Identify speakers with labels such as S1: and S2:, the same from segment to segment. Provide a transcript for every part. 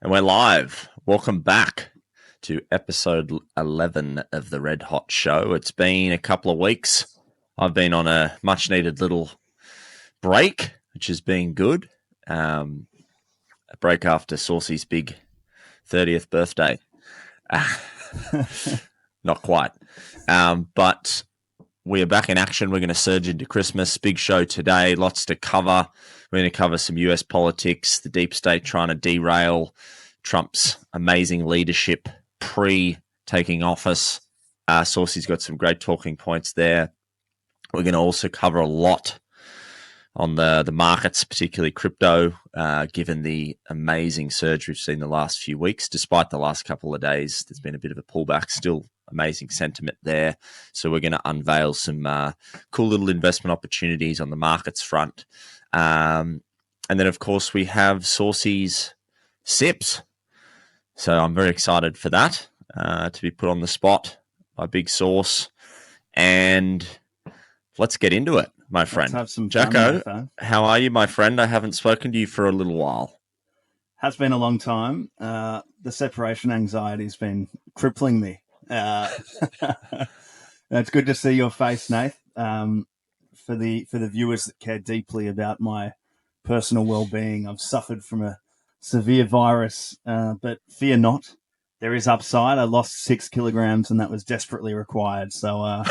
S1: And we're live. Welcome back to episode 11 of the Red Hot Show. It's been a couple of weeks. I've been on a much needed little break, which has been good. A break after Saucy's big 30th birthday. Not quite. But we are back in action. We're going to surge into Christmas. Big show today. Lots to cover. We're going to cover some US politics, the deep state trying to derail Trump's amazing leadership pre-taking office. Saucy's got some great talking points there. We're going to also cover a lot on the markets, particularly crypto, given the amazing surge we've seen the last few weeks. Despite the last couple of days, there's been a bit of a pullback. Still amazing sentiment there. So we're going to unveil some cool little investment opportunities on the markets front. And then, of course, we have Saucy's Sips. So I'm very excited for that, to be put on the spot by Big Sauce. And let's get into it, my friend.
S2: Let's have some
S1: Jacko,
S2: fun,
S1: how are you, my friend? I haven't spoken to you for a little while.
S2: Has been a long time. The separation anxiety has been crippling me. It's good to see your face, Nath. For the viewers that care deeply about my personal well-being, I've suffered from a severe virus, but fear not. There is upside. I lost 6 kilograms, and that was desperately required. So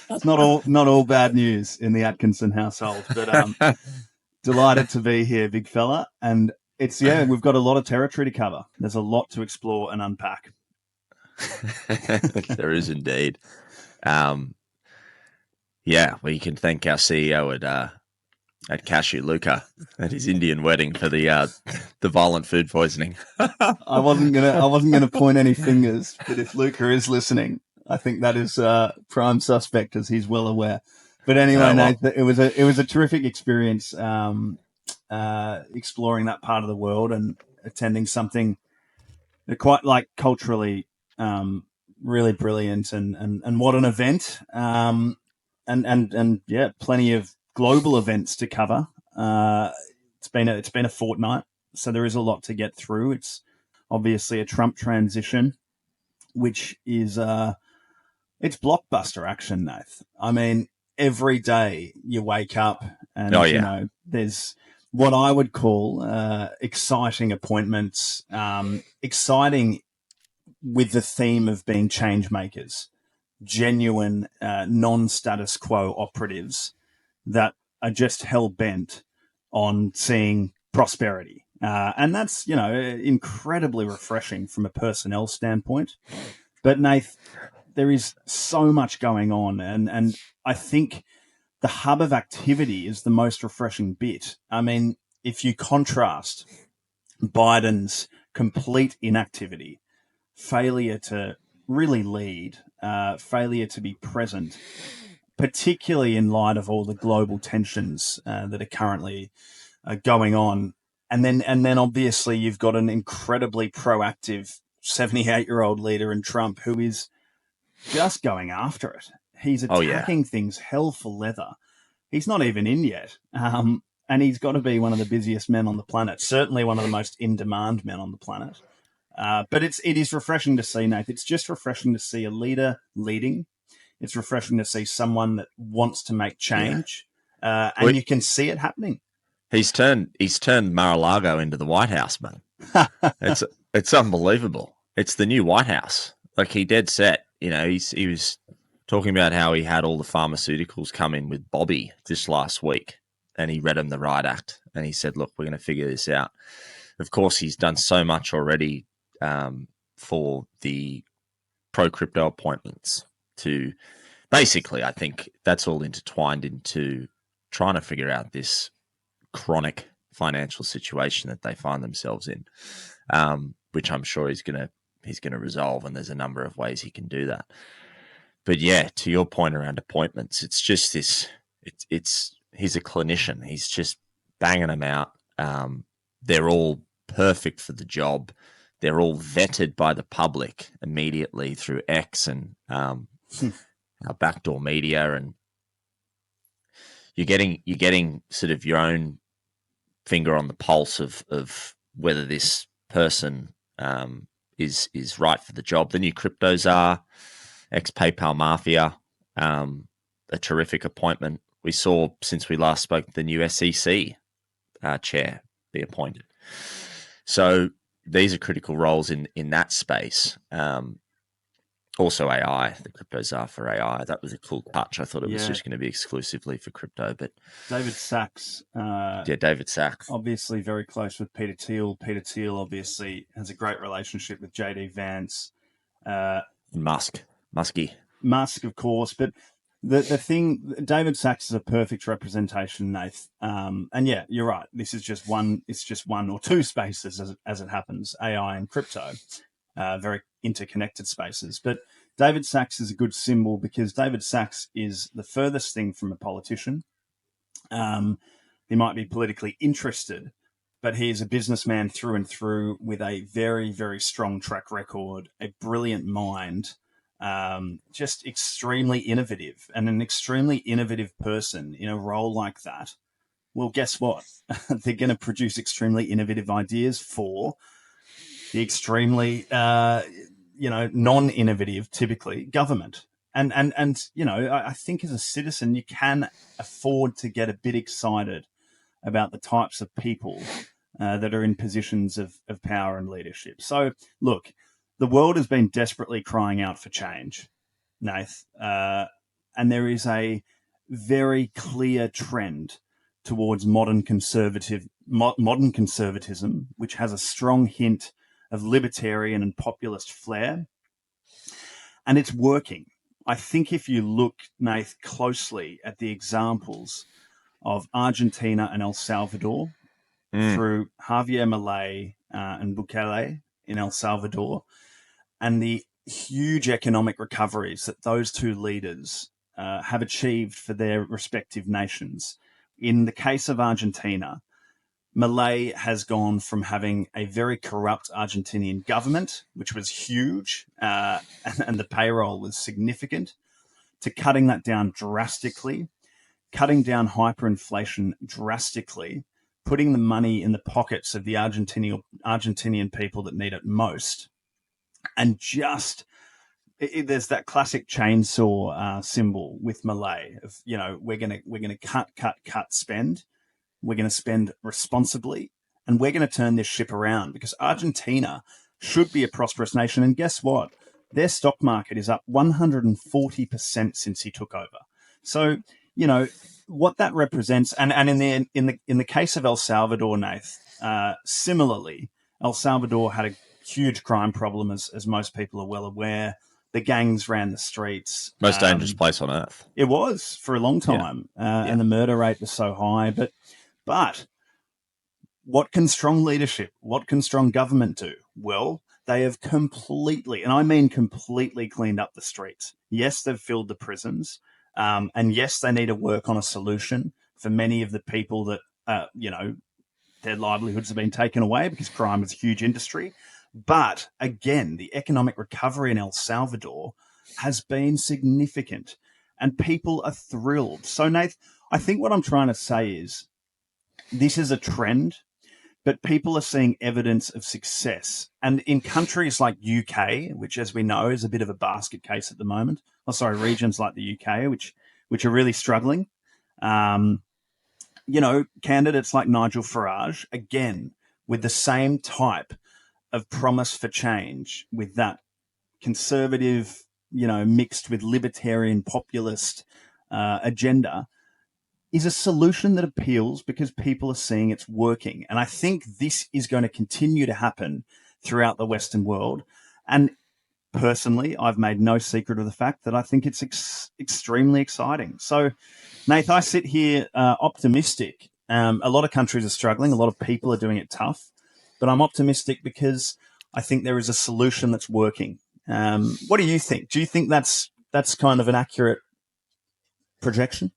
S2: it's not all bad news in the Atkinson household. But delighted to be here, big fella. And we've got a lot of territory to cover. There's a lot to explore and unpack.
S1: There is indeed. Well, you can thank our CEO at Cashew Luca at his Indian wedding for the violent food poisoning.
S2: I wasn't gonna point any fingers, but if Luca is listening, I think that is prime suspect, as he's well aware. But anyway, Nate, it was a terrific experience exploring that part of the world and attending something quite like culturally really brilliant and what an event. And yeah, plenty of global events to cover. It's been a fortnight, so there is a lot to get through. It's obviously a Trump transition, which is it's blockbuster action, Nath. I mean, every day you wake up and you know there's what I would call exciting appointments, exciting with the theme of being change makers, genuine non-status quo operatives that are just hell-bent on seeing prosperity. And that's, incredibly refreshing from a personnel standpoint. But, Nath, there is so much going on, and I think the hub of activity is the most refreshing bit. I mean, if you contrast Biden's complete inactivity, failure to really lead, failure to be present, particularly in light of all the global tensions that are currently going on. And then obviously you've got an incredibly proactive 78-year-old leader in Trump who is just going after it. He's attacking things hell for leather. He's not even in yet. And he's got to be one of the busiest men on the planet, certainly one of the most in-demand men on the planet. But it is refreshing to see, Nate. It's just refreshing to see a leader leading. It's refreshing to see someone that wants to make change, and you can see it happening.
S1: He's turned Mar-a-Lago into the White House, man. It's unbelievable. It's the new White House. Like, he dead set. You know, he was talking about how he had all the pharmaceuticals come in with Bobby just last week, and he read him the riot act, and he said, "Look, we're going to figure this out." Of course, he's done so much already for the pro-crypto appointments to basically, I think that's all intertwined into trying to figure out this chronic financial situation that they find themselves in, which I'm sure he's going to resolve, and there's a number of ways he can do that. But yeah, to your point around appointments, it's just this. He's a clinician. He's just banging them out. They're all perfect for the job. They're all vetted by the public immediately through X and our backdoor media, and you're getting sort of your own finger on the pulse of whether this person is right for the job. The new crypto czar, ex-PayPal mafia, a terrific appointment. We saw, since we last spoke, the new SEC chair be appointed. So these are critical roles in that space. Also AI, the crypto czar for AI. That was a cool touch. I thought it was just going to be exclusively for crypto, but
S2: David Sachs.
S1: David Sachs.
S2: Obviously very close with Peter Thiel. Peter Thiel obviously has a great relationship with JD Vance.
S1: Muskie.
S2: Musk, of course. But the thing, David Sachs is a perfect representation, Nath. And yeah, you're right. This is just one. It's just one or two spaces as it happens. AI and crypto, very interconnected spaces. But David Sachs is a good symbol because David Sachs is the furthest thing from a politician. He might be politically interested, but he is a businessman through and through with a very, very strong track record, a brilliant mind, just extremely innovative, and an extremely innovative person in a role like that. Well, guess what? They're going to produce extremely innovative ideas for the extremely, non-innovative, typically, government. And I think as a citizen, you can afford to get a bit excited about the types of people that are in positions of power and leadership. So, look, the world has been desperately crying out for change, Nath, and there is a very clear trend towards modern conservatism, which has a strong hint of libertarian and populist flair, and it's working. I think if you look, Nath, closely at the examples of Argentina and El Salvador through Javier Milei and Bukele in El Salvador, and the huge economic recoveries that those two leaders have achieved for their respective nations. In the case of Argentina, Milei has gone from having a very corrupt Argentinian government, which was huge, and the payroll was significant, to cutting that down drastically, cutting down hyperinflation drastically, putting the money in the pockets of the Argentinian people that need it most, and there's that classic chainsaw symbol with Milei of, we're gonna cut spend, we're gonna spend responsibly, and we're gonna turn this ship around because Argentina should be a prosperous nation, and guess what? Their stock market is up 140% since he took over. So, what that represents, and in the case of El Salvador, Nath, similarly, El Salvador had a huge crime problem, as most people are well aware. The gangs ran the streets.
S1: Most dangerous place on earth.
S2: It was for a long time, and the murder rate was so high. But what can strong leadership, what can strong government do? Well, they have completely, and I mean completely, cleaned up the streets. Yes, they've filled the prisons. And yes, they need to work on a solution for many of the people that, their livelihoods have been taken away because crime is a huge industry. But again, the economic recovery in El Salvador has been significant and people are thrilled. So, Nath, I think what I'm trying to say is this is a trend, but people are seeing evidence of success. And in countries like UK, which, as we know, is a bit of a basket case at the moment, regions like the UK, which are really struggling. Candidates like Nigel Farage, again, with the same type of promise for change, with that conservative, mixed with libertarian populist agenda, is a solution that appeals because people are seeing it's working. And I think this is going to continue to happen throughout the Western world. And personally, I've made no secret of the fact that I think it's extremely exciting. So, Nath, I sit here optimistic. A lot of countries are struggling. A lot of people are doing it tough. But I'm optimistic because I think there is a solution that's working. What do you think? Do you think that's kind of an accurate projection?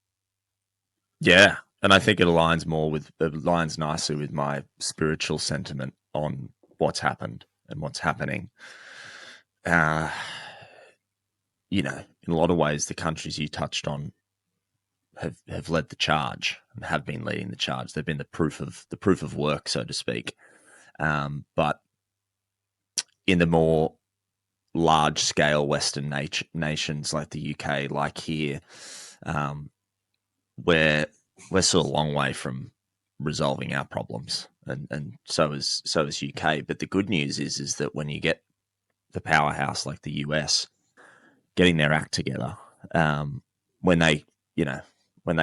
S1: Yeah, and I think it aligns nicely with my spiritual sentiment on what's happened and what's happening. In a lot of ways, the countries you touched on have led the charge and have been leading the charge. They've been the proof of work, so to speak. But in the more large-scale Western nations like the UK, like here, we're sort of a long way from resolving our problems, and so is UK. But the good news is that when you get the powerhouse like the US getting their act together, when they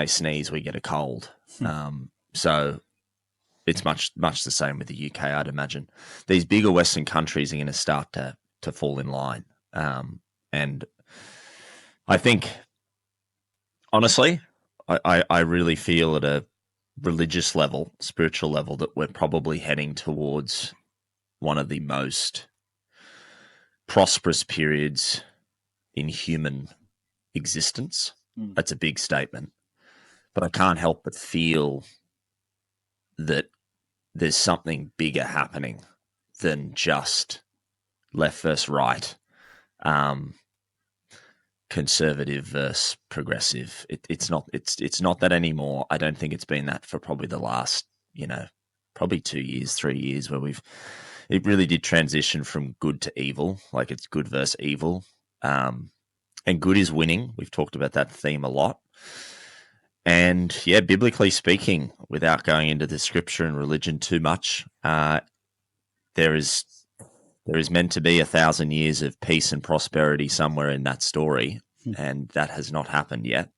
S1: sneeze, we get a cold. So it's much the same with the UK. I'd imagine these bigger Western countries are going to start to fall in line, and I think, honestly, I really feel at a religious level, spiritual level, that we're probably heading towards one of the most prosperous periods in human existence. That's a big statement, but I can't help but feel that there's something bigger happening than just left versus right, conservative versus progressive. It's not that anymore. I don't think it's been that for probably the last, probably 2 years, 3 years, where it really did transition from good to evil. Like, it's good versus evil. And good is winning. We've talked about that theme a lot. And yeah, biblically speaking, without going into the scripture and religion too much, there is meant to be 1,000 years of peace and prosperity somewhere in that story, and that has not happened yet.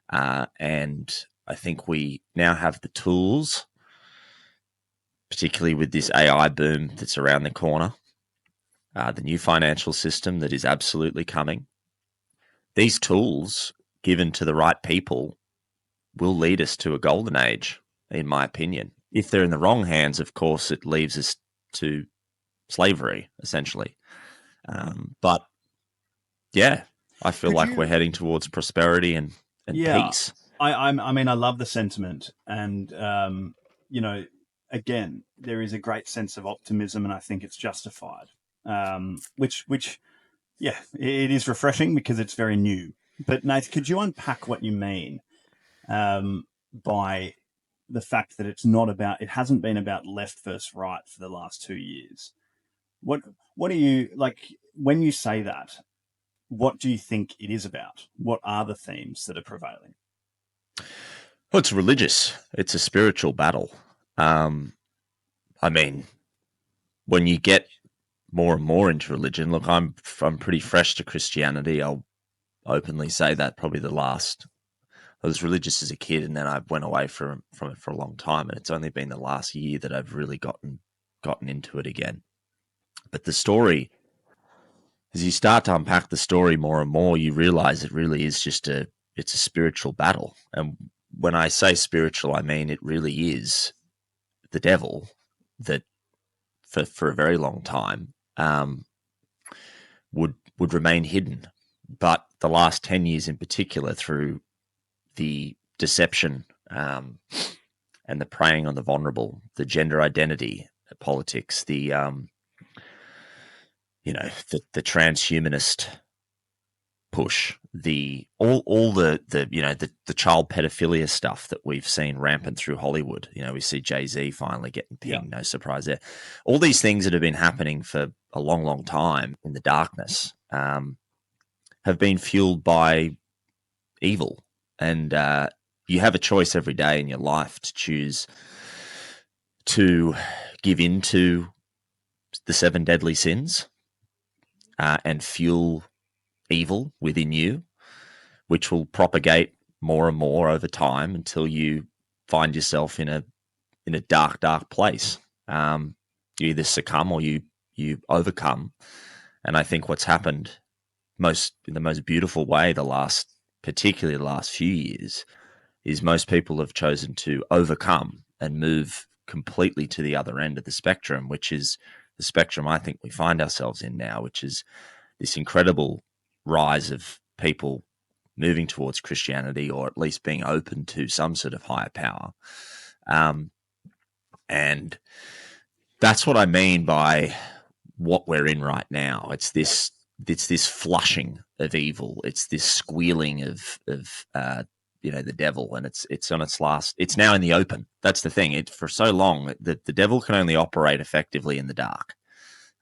S1: And I think we now have the tools, particularly with this AI boom that's around the corner, the new financial system that is absolutely coming. These tools, given to the right people, will lead us to a golden age, in my opinion. If they're in the wrong hands, of course, it leaves us to slavery, essentially. But yeah, I feel like we're heading towards prosperity and peace.
S2: I mean, I love the sentiment, and again, there is a great sense of optimism, and I think it's justified. Which, yeah, it is refreshing because it's very new. But Nate, could you unpack what you mean by the fact that it hasn't been about left versus right for the last 2 years? What do you, like, when you say that, what do you think it is about? What are the themes that are prevailing?
S1: Well, it's religious. It's a spiritual battle. I mean, when you get more and more into religion, look, I'm pretty fresh to Christianity. I'll openly say that. Probably I was religious as a kid, and then I went away from it for a long time, and it's only been the last year that I've really gotten into it again. But the story, as you start to unpack the story more and more, you realize it really is it's a spiritual battle. And when I say spiritual, I mean it really is the devil that for a very long time would remain hidden. But the last 10 years in particular, through the deception and the preying on the vulnerable, the gender identity politics, the transhumanist push, all the child pedophilia stuff that we've seen rampant through Hollywood. We see Jay-Z finally getting pinged. Yeah. No surprise there. All these things that have been happening for a long, long time in the darkness have been fueled by evil. And you have a choice every day in your life to choose to give in to the 7 deadly sins and fuel evil within you, which will propagate more and more over time until you find yourself in a dark, dark place. You either succumb or you overcome. And I think what's happened in the most beautiful way particularly the last few years, is most people have chosen to overcome and move completely to the other end of the spectrum, which is the spectrum I think we find ourselves in now, which is this incredible rise of people moving towards Christianity, or at least being open to some sort of higher power. And that's what I mean by what we're in right now. It's this flushing of evil. It's this squealing of the devil, and it's on its last. It's now in the open. That's the thing. For so long, the devil can only operate effectively in the dark,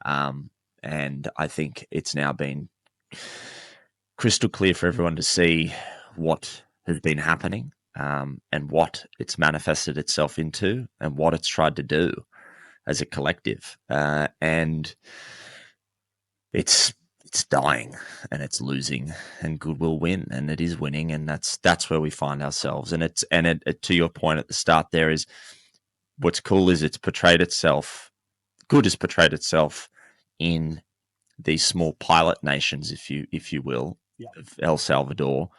S1: and I think it's now been crystal clear for everyone to see what has been happening, and what it's manifested itself into, and what it's tried to do as a collective, and it's dying, and it's losing, and good will win, and it is winning, and that's where we find ourselves. And it to your point at the start, there is what's cool is it's portrayed itself. Good has portrayed itself in these small pilot nations, if you will, of El Salvador,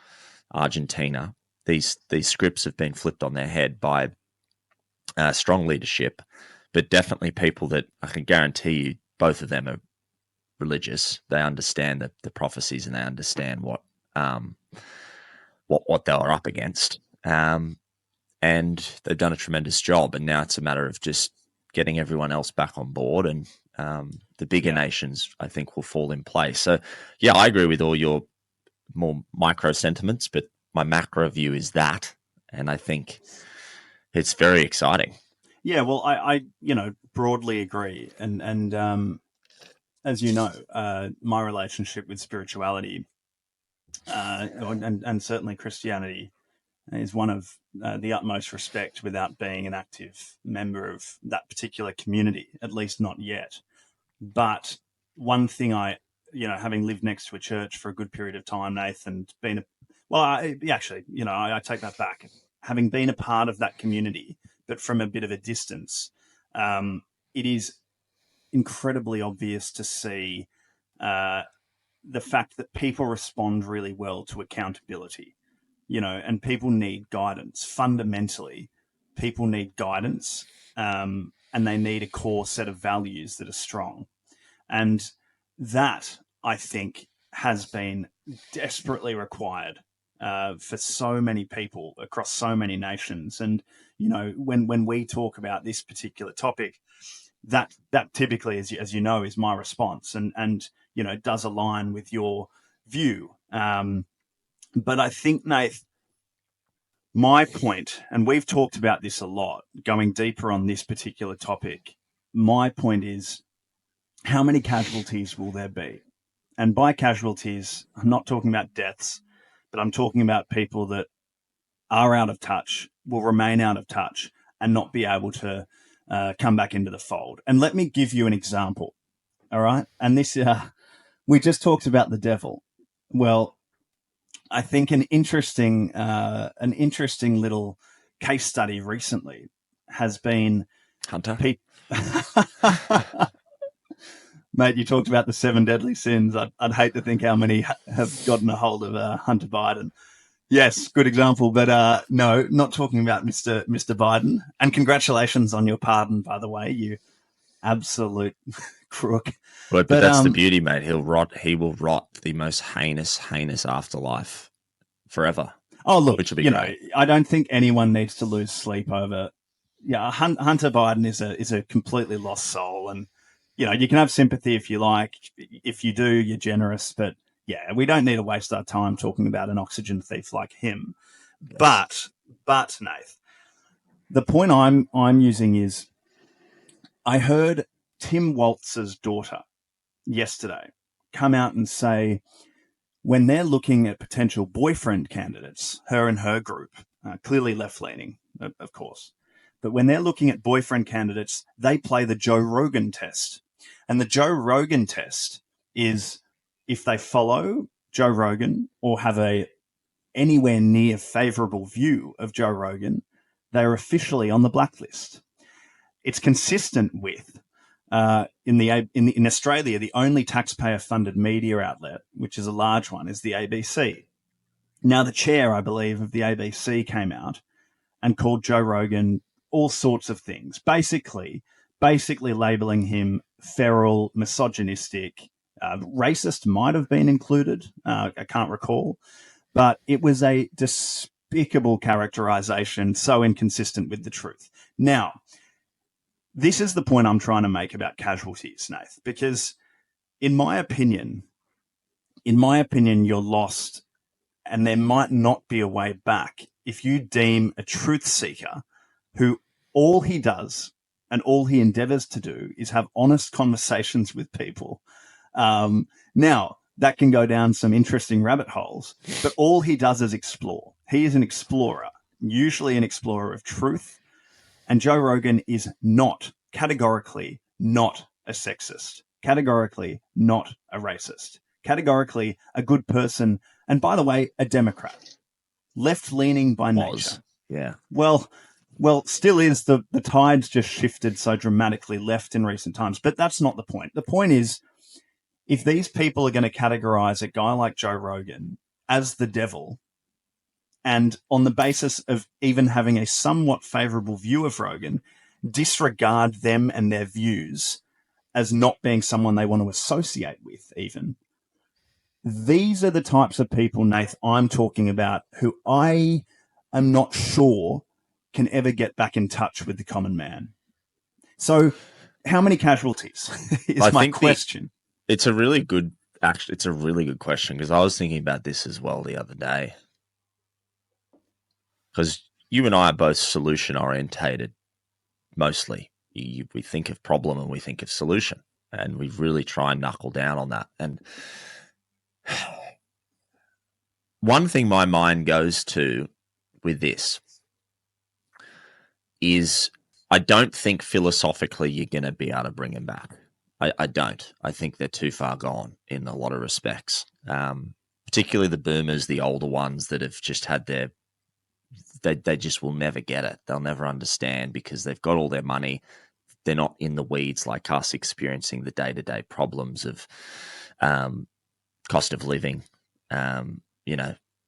S1: Argentina. These scripts have been flipped on their head by strong leadership, but definitely people that I can guarantee you, both of them are religious. They understand the prophecies, and they understand what they were up against, and they've done a tremendous job. And now it's a matter of just getting everyone else back on board, and the bigger nations, I think, will fall in place. So, yeah, I agree with all your more micro sentiments, but my macro view is that, and I think it's very exciting.
S2: Yeah, well, I broadly agree, and as you know, my relationship with spirituality, and certainly Christianity, is one of the utmost respect without being an active member of that particular community, at least not yet. But one thing having lived next to a church for a good period of time, Nathan, I take that back. Having been a part of that community, but from a bit of a distance, it is incredibly obvious to see the fact that people respond really well to accountability, and people need guidance. Fundamentally, people need guidance, and they need a core set of values that are strong. And that, I think, has been desperately required for so many people across so many nations. And, when we talk about this particular topic, that typically, as you know, is my response, and does align with your view. But I think, Nath, my point, and we've talked about this a lot, going deeper on this particular topic, my point is, how many casualties will there be? And by casualties, I'm not talking about deaths, but I'm talking about people that are out of touch, will remain out of touch, and not be able to come back into the fold. And let me give you an example. All right. And this, we just talked about the devil. Well, I think an interesting little case study recently has been
S1: Hunter.
S2: Mate, you talked about the 7 deadly sins. I'd hate to think how many have gotten a hold of Hunter Biden. Yes, good example. But no, not talking about Mr. Biden. And congratulations on your pardon, by the way, you absolute crook.
S1: But that's the beauty, mate. He will rot the most heinous afterlife forever.
S2: Oh, look,
S1: which will be great.
S2: I don't think anyone needs to lose sleep over. Yeah, Hunter Biden is a completely lost soul, and you can have sympathy if you like. If you do, you're generous. But yeah, we don't need to waste our time talking about an oxygen thief like him. Yes. But Nath, the point I'm using is, I heard Tim Walz's daughter yesterday come out and say, when they're looking at potential boyfriend candidates, her and her group, clearly left-leaning, of course, but when they're looking at boyfriend candidates, they play the Joe Rogan test. And the Joe Rogan test is, if they follow Joe Rogan or have a anywhere near favorable view of Joe Rogan, they're officially on the blacklist. It's consistent with, in Australia, the only taxpayer-funded media outlet, which is a large one, is the ABC. Now, the chair, I believe, of the ABC came out and called Joe Rogan all sorts of things, basically labeling him feral, misogynistic, racist might have been included. I can't recall, but it was a despicable characterization, so inconsistent with the truth. Now, this is the point I'm trying to make about casualties, Nath, because in my opinion, you're lost, and there might not be a way back if you deem a truth seeker who all he does and all he endeavors to do is have honest conversations with people. Now, that can go down some interesting rabbit holes, but all he does is explore. He is an explorer, usually an explorer of truth. And Joe Rogan is not, categorically, not a sexist, categorically not a racist, categorically a good person, and by the way, a Democrat, left-leaning by nature.
S1: Yeah.
S2: Well, still is. The tide's just shifted so dramatically left in recent times, but that's not the point. The point is, if these people are going to categorize a guy like Joe Rogan as the devil, and on the basis of even having a somewhat favorable view of Rogan, disregard them and their views as not being someone they want to associate with even. These are the types of people, Nath, I'm talking about, who I am not sure can ever get back in touch with the common man. So how many casualties is my question.
S1: It's a really good question, because I was thinking about this as well the other day. Because you and I are both solution orientated, mostly. We think of problem and we think of solution, and we really try and knuckle down on that. And one thing my mind goes to with this is, I don't think philosophically you're going to be able to bring them back. I don't. I think they're too far gone in a lot of respects, particularly the boomers, the older ones that have just had their... They just will never get it. They'll never understand, because they've got all their money. They're not in the weeds like us, experiencing the day-to-day problems of cost of living,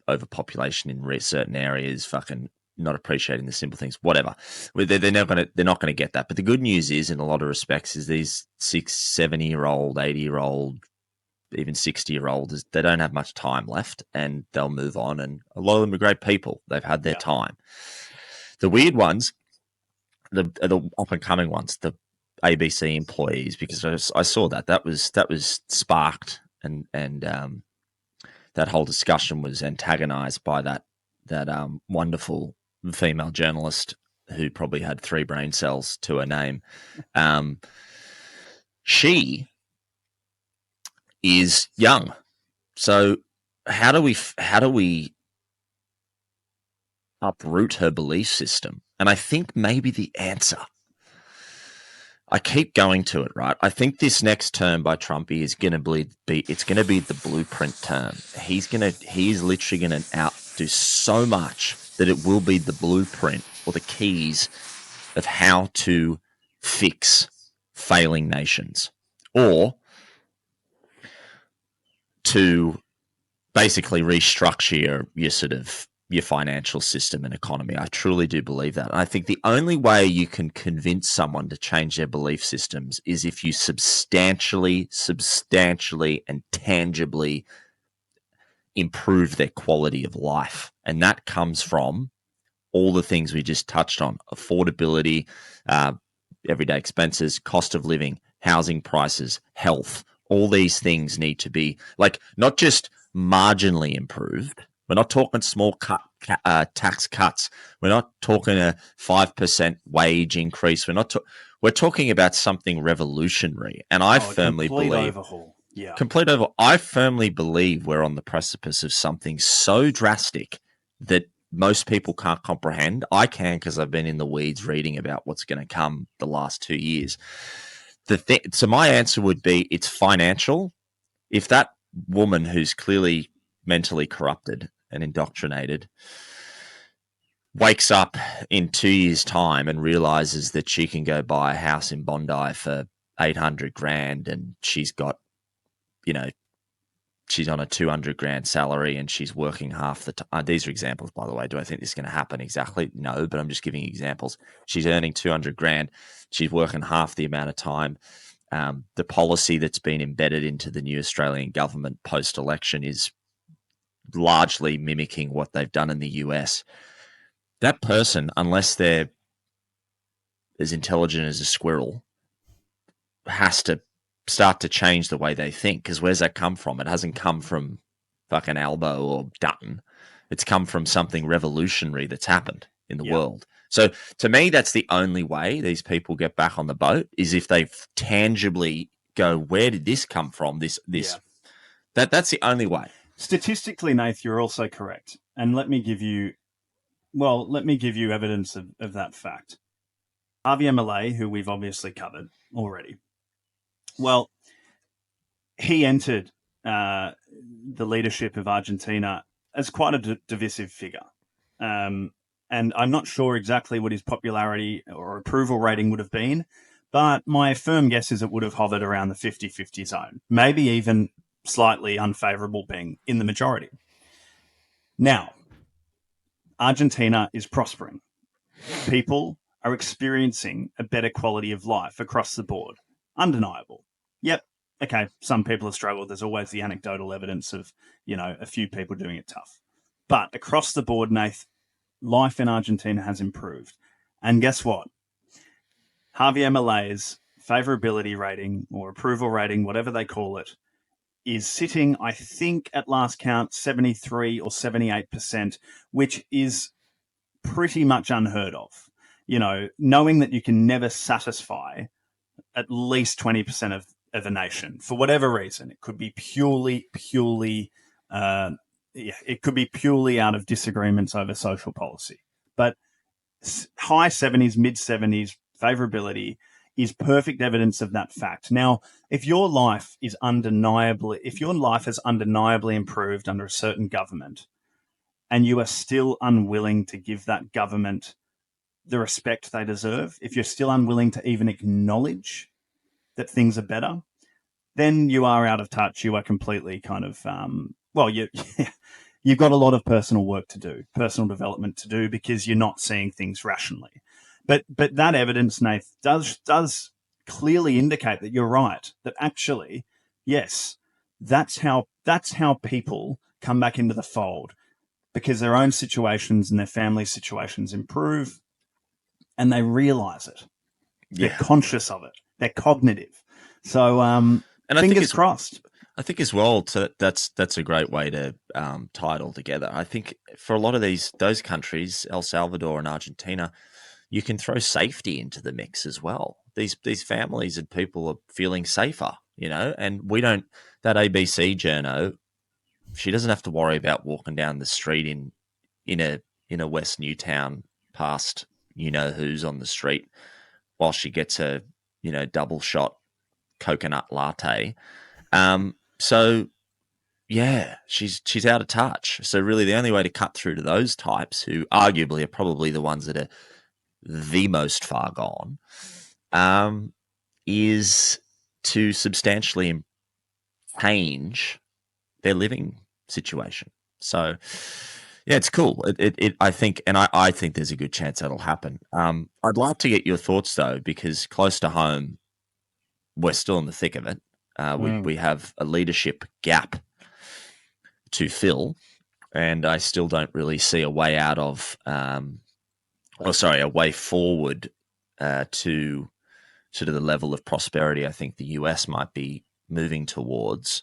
S1: overpopulation in certain areas, fucking not appreciating the simple things, whatever. They're not going to get that. But the good news is, in a lot of respects, is these 70-year-old, 80-year-old, even 60-year-olds, they don't have much time left, and they'll move on. And a lot of them are great people. They've had their time. The weird ones, the up-and-coming ones, the ABC employees, because I saw that was sparked, and that whole discussion was antagonized by that wonderful female journalist who probably had 3 brain cells to her name. She is young. So how do we uproot her belief system? And I think maybe the answer, I keep going to it, right? I think this next term by Trumpy is going to be the blueprint term. He's literally going to outdo so much that it will be the blueprint or the keys of how to fix failing nations, or to basically restructure your financial system and economy. I truly do believe that. And I think the only way you can convince someone to change their belief systems is if you substantially and tangibly improve their quality of life. And that comes from all the things we just touched on: affordability, everyday expenses, cost of living, housing prices, health. All these things need to be, like, not just marginally improved. We're not talking small tax cuts. We're not talking a 5% wage increase. We're talking about something revolutionary. And I firmly believe
S2: overhaul. Yeah.
S1: Complete overhaul. I firmly believe we're on the precipice of something so drastic that most people can't comprehend. I can, because I've been in the weeds reading about what's going to come the last 2 years. So my answer would be, it's financial. If that woman who's clearly mentally corrupted and indoctrinated wakes up in 2 years' time and realizes that she can go buy a house in Bondi for $800,000, and she's got, she's on a $200,000 salary, and she's working half the time. These are examples, by the way. Do I think this is going to happen exactly? No, but I'm just giving examples. She's earning $200,000. She's working half the amount of time. The policy that's been embedded into the new Australian government post-election is largely mimicking what they've done in the US. That person, unless they're as intelligent as a squirrel, has to start to change the way they think. Because where's that come from? It hasn't come from fucking Albo or Dutton. It's come from something revolutionary that's happened in the world. So to me, that's the only way these people get back on the boat, is if they tangibly go, where did this come from? That's the only way.
S2: Statistically, Nath, you're also correct. And let me give you evidence of that fact. Javier Milei, who we've obviously covered already. Well, he entered the leadership of Argentina as quite a divisive figure. And I'm not sure exactly what his popularity or approval rating would have been, but my firm guess is it would have hovered around the 50-50 zone, maybe even slightly unfavourable, being in the majority. Now, Argentina is prospering. People are experiencing a better quality of life across the board. Undeniable. Yep. Okay, some people have struggled. There's always the anecdotal evidence of, a few people doing it tough. But across the board, Nath, life in Argentina has improved. And guess what? Javier Milei's favourability rating or approval rating, whatever they call it, is sitting, I think, at last count, 73 or 78%, which is pretty much unheard of. Knowing that you can never satisfy at least 20% of a nation for whatever reason. It could be purely out of disagreements over social policy. But high 70s, mid 70s favorability is perfect evidence of that fact. Now, if your life has undeniably improved under a certain government, and you are still unwilling to give that government the respect they deserve, if you're still unwilling to even acknowledge that things are better, then you are out of touch. You are completely kind of, you've got a lot of personal work to do, personal development to do, because you're not seeing things rationally. But that evidence, Nath, does clearly indicate that you're right, that actually, yes, that's how people come back into the fold, because their own situations and their family situations improve, and they realize it. They're conscious of it. They're cognitive. So, and fingers crossed.
S1: I think as well, that's a great way to tie it all together. I think for a lot of those countries, El Salvador and Argentina, you can throw safety into the mix as well. These families and people are feeling safer, and we don't. That ABC journo, she doesn't have to worry about walking down the street in a West Newtown past who's on the street while she gets a double shot coconut latte. So yeah, she's out of touch. So really the only way to cut through to those types, who arguably are probably the ones that are the most far gone, is to substantially change their living situation. So yeah, it's cool. I think there's a good chance that'll happen. I'd like to get your thoughts though, because close to home, we're still in the thick of it. We have a leadership gap to fill, and I still don't really see a way out of, a way forward to sort of the level of prosperity I think the US might be moving towards.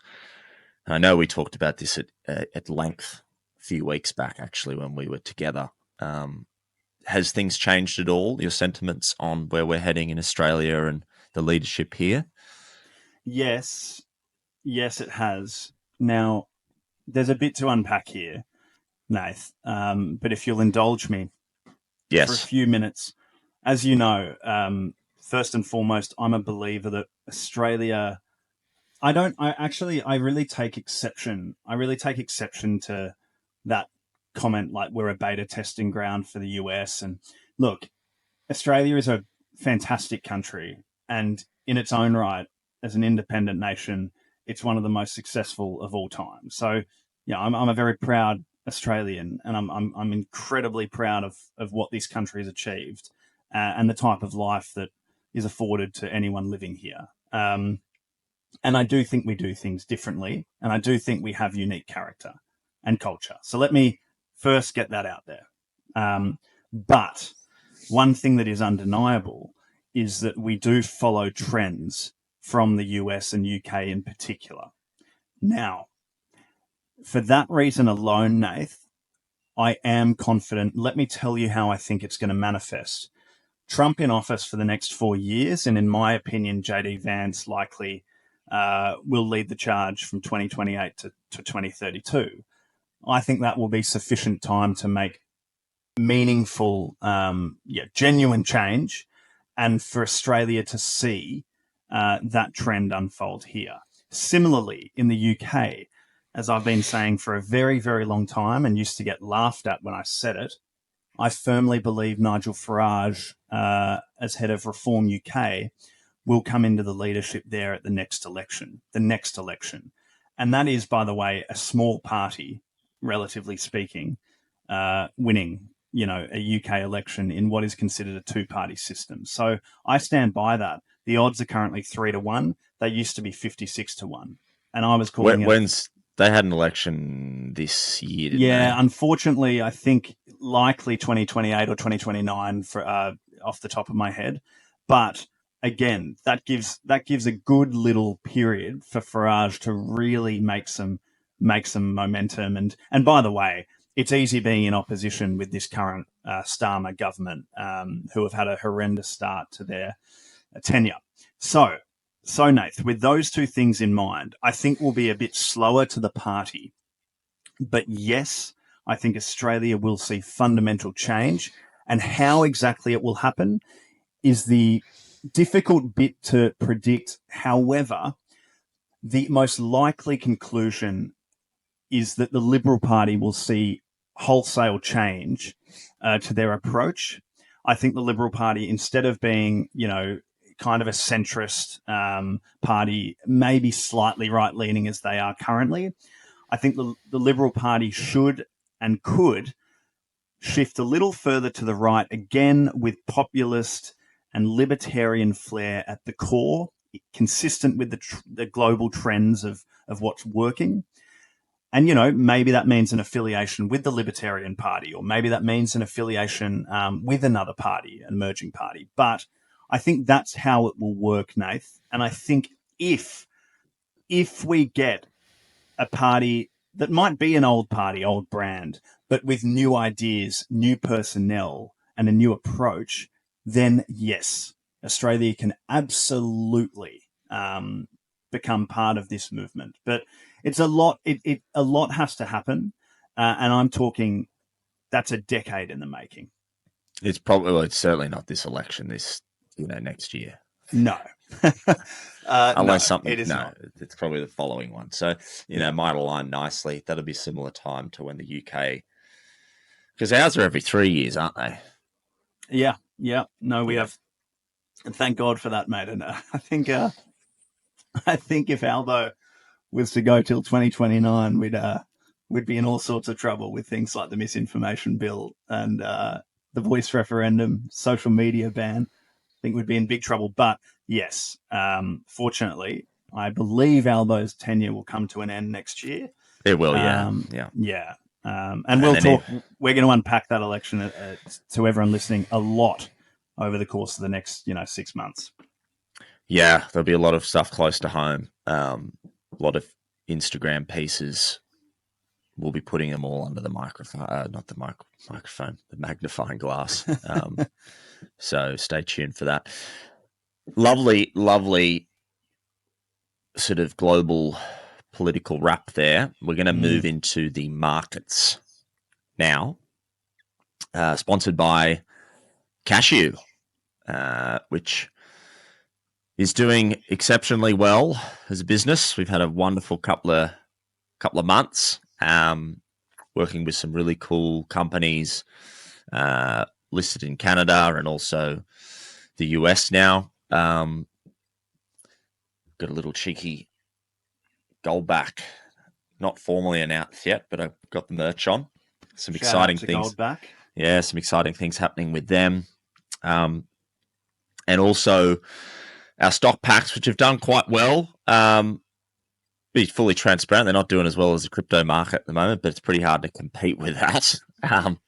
S1: I know we talked about this at length a few weeks back, actually, when we were together. Has things changed at all? Your sentiments on where we're heading in Australia and the leadership here?
S2: Yes, it has. Now, there's a bit to unpack here, Nath, but if you'll indulge me for a few minutes. As you know, first and foremost, I'm a believer that Australia... I really take exception. I really take exception to that comment, like we're a beta testing ground for the US. And look, Australia is a fantastic country, and in its own right, as an independent nation, it's one of the most successful of all time. So, yeah, I'm a very proud Australian, and I'm incredibly proud of what this country has achieved, and the type of life that is afforded to anyone living here. And I do think we do things differently, and I do think we have unique character and culture. So let me first get that out there. But one thing that is undeniable is that we do follow trends from the US and UK in particular. Now, for that reason alone, Nath, I am confident. Let me tell you how I think it's going to manifest. Trump in office for the next 4 years, and in my opinion, JD Vance likely will lead the charge from 2028 to 2032. I think that will be sufficient time to make meaningful, genuine change, and for Australia to see that trend unfold here. Similarly, in the UK, as I've been saying for a very, very long time and used to get laughed at when I said it, I firmly believe Nigel Farage, as head of Reform UK, will come into the leadership there at the next election. And that is, by the way, a small party, relatively speaking, winning, a UK election in what is considered a two-party system. So I stand by that. The odds are currently 3-1. They used to be 56-1. And I was calling it...
S1: They had an election this year, didn't they?
S2: Unfortunately, I think likely 2028 or 2029 for off the top of my head. But again, that gives a good little period for Farage to really make some momentum. And by the way, it's easy being in opposition with this current Starmer government, who have had a horrendous start to their tenure. So, Nath, with those two things in mind, I think we'll be a bit slower to the party. But yes, I think Australia will see fundamental change. And how exactly it will happen is the difficult bit to predict. However, the most likely conclusion is that the Liberal Party will see wholesale change to their approach. I think the Liberal Party, instead of being, kind of a centrist party, maybe slightly right-leaning as they are currently, I think the Liberal Party should and could shift a little further to the right, again with populist and libertarian flair at the core, consistent with the global trends of what's working. And, maybe that means an affiliation with the Libertarian Party, or maybe that means an affiliation with another party, an emerging party. But I think that's how it will work, Nath. And I think if we get a party that might be an old party, old brand, but with new ideas, new personnel, and a new approach, then yes, Australia can absolutely become part of this movement. But it's a lot. A lot has to happen, and I'm talking that's a decade in the making.
S1: It's certainly not this election. Next year.
S2: No.
S1: Unless something.
S2: It is not.
S1: It's probably the following one. So might align nicely. That'll be similar time to when the UK, because ours are every 3 years, aren't they?
S2: Yeah. No, we have. And thank God for that, mate. And I think if Albo was to go till 2029, we'd be in all sorts of trouble with things like the misinformation bill and the voice referendum, social media ban. I think we'd be in big trouble. But yes, fortunately, I believe Albo's tenure will come to an end next year.
S1: It will,
S2: yeah. And we'll talk. We're going to unpack that election to everyone listening a lot over the course of the next 6 months.
S1: Yeah, there'll be a lot of stuff close to home. A lot of Instagram pieces. We'll be putting them all under the microphone, not the microphone, the magnifying glass. So stay tuned for that. Lovely sort of global political wrap there. We're going to move into the markets now. Sponsored by Cashew, which is doing exceptionally well as a business. We've had a wonderful couple of months, working with some really cool companies listed in Canada and also the US now. Got a little cheeky gold back, not formally announced yet, but I've got the merch on. Some exciting things.
S2: Goldback.
S1: Yeah, some exciting things happening with them. And also our stock packs, which have done quite well. Be fully transparent, they're not doing as well as the crypto market at the moment, but it's pretty hard to compete with that.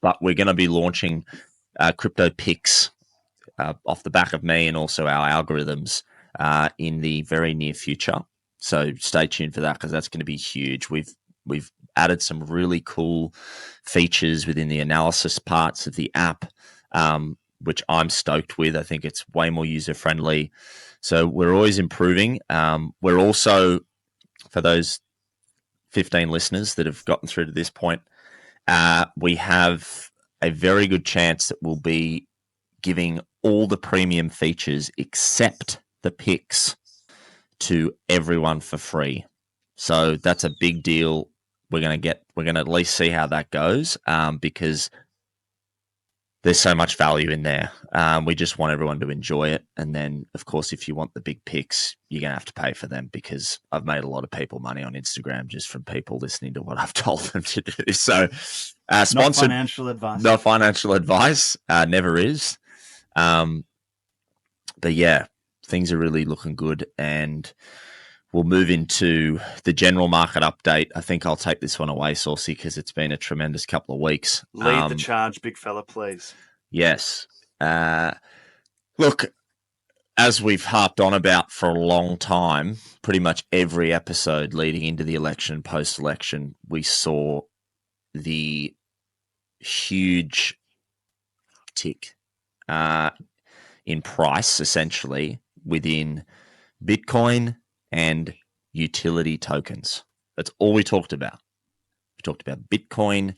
S1: But we're going to be launching crypto picks off the back of me and also our algorithms in the very near future. So stay tuned for that, because that's going to be huge. We've added some really cool features within the analysis parts of the app, which I'm stoked with. I think it's way more user-friendly. So we're always improving. We're also, for those 15 listeners that have gotten through to this point, we have a very good chance that we'll be giving all the premium features except the picks to everyone for free. So that's a big deal. We're going to at least see how that goes, because there's so much value in there. We just want everyone to enjoy it. And then, of course, if you want the big picks, you're going to have to pay for them, because I've made a lot of people money on Instagram just from people listening to what I've told them to do. So, sponsored,
S2: not financial advice.
S1: Not financial advice. Never is. But yeah, things are really looking good, and we'll move into the general market update. I think I'll take this one away, Saucy, because it's been a tremendous couple of weeks.
S2: Lead the charge, big fella, please.
S1: Yes. Look, as we've harped on about for a long time, pretty much every episode leading into the election, post-election, we saw the huge tick in price, essentially, within Bitcoin and utility tokens. That's all we talked about. We talked about Bitcoin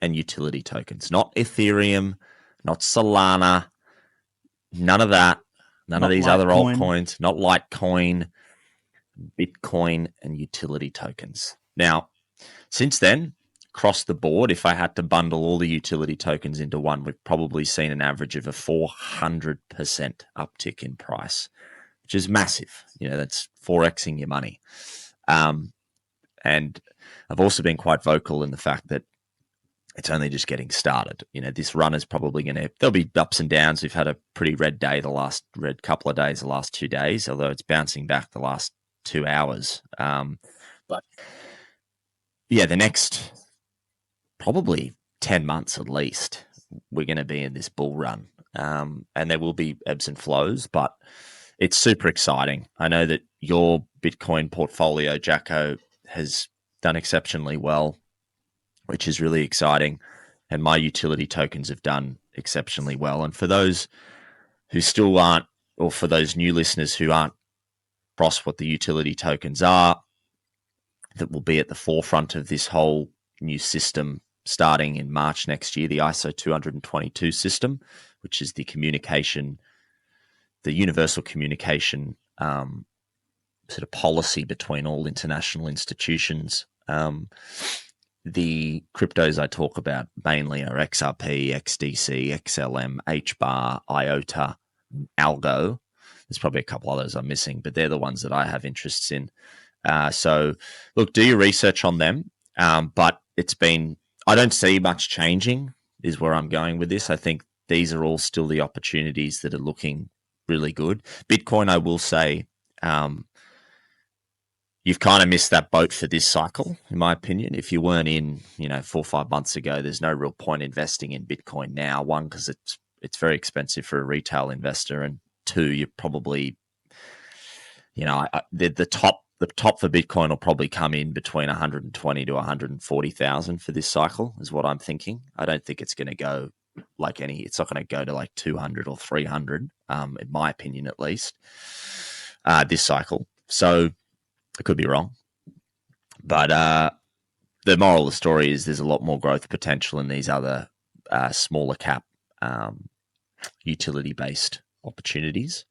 S1: and utility tokens, not Ethereum, not Solana, none of that, none of these other altcoins, not Litecoin, Bitcoin and utility tokens. Now, since then, across the board, if I had to bundle all the utility tokens into one, we've probably seen an average of a 400% uptick in price, which is massive. That's 4xing your money. And I've also been quite vocal in the fact that it's only just getting started. This run is probably there'll be ups and downs. We've had a pretty red couple of days, the last 2 days, although it's bouncing back the last 2 hours. But yeah, the next probably 10 months at least, we're going to be in this bull run. And there will be ebbs and flows, but it's super exciting. I know that your Bitcoin portfolio, Jacko, has done exceptionally well, which is really exciting. And my utility tokens have done exceptionally well. And for those who still aren't, or for those new listeners who aren't across what the utility tokens are, that will be at the forefront of this whole new system starting in March next year, the ISO 222 system, which is the universal communication sort of policy between all international institutions. The cryptos I talk about mainly are XRP, XDC, XLM, HBAR, IOTA, Algo. There's probably a couple others I'm missing, but they're the ones that I have interests in. So look, do your research on them. But I don't see much changing is where I'm going with this. I think these are all still the opportunities that are looking really good. Bitcoin, I will say, you've kind of missed that boat for this cycle, in my opinion. If you weren't in, 4 or 5 months ago, there's no real point investing in Bitcoin now. One, because it's very expensive for a retail investor, and two, you're probably, the top for Bitcoin will probably come in between 120 to 140,000 for this cycle, is what I'm thinking. I don't think it's going to go it's not going to go to like 200 or 300, in my opinion, at least, this cycle. So I could be wrong. But the moral of the story is there's a lot more growth potential in these other smaller cap utility-based opportunities.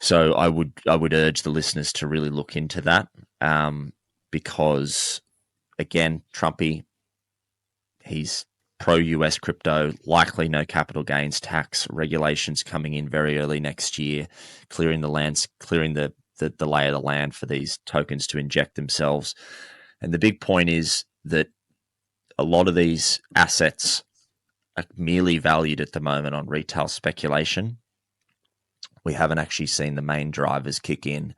S1: So I would urge the listeners to really look into that, because, again, Trumpy, he's pro-US crypto, likely no capital gains tax, regulations coming in very early next year, clearing the lay of the land for these tokens to inject themselves. And the big point is that a lot of these assets are merely valued at the moment on retail speculation. We haven't actually seen the main drivers kick in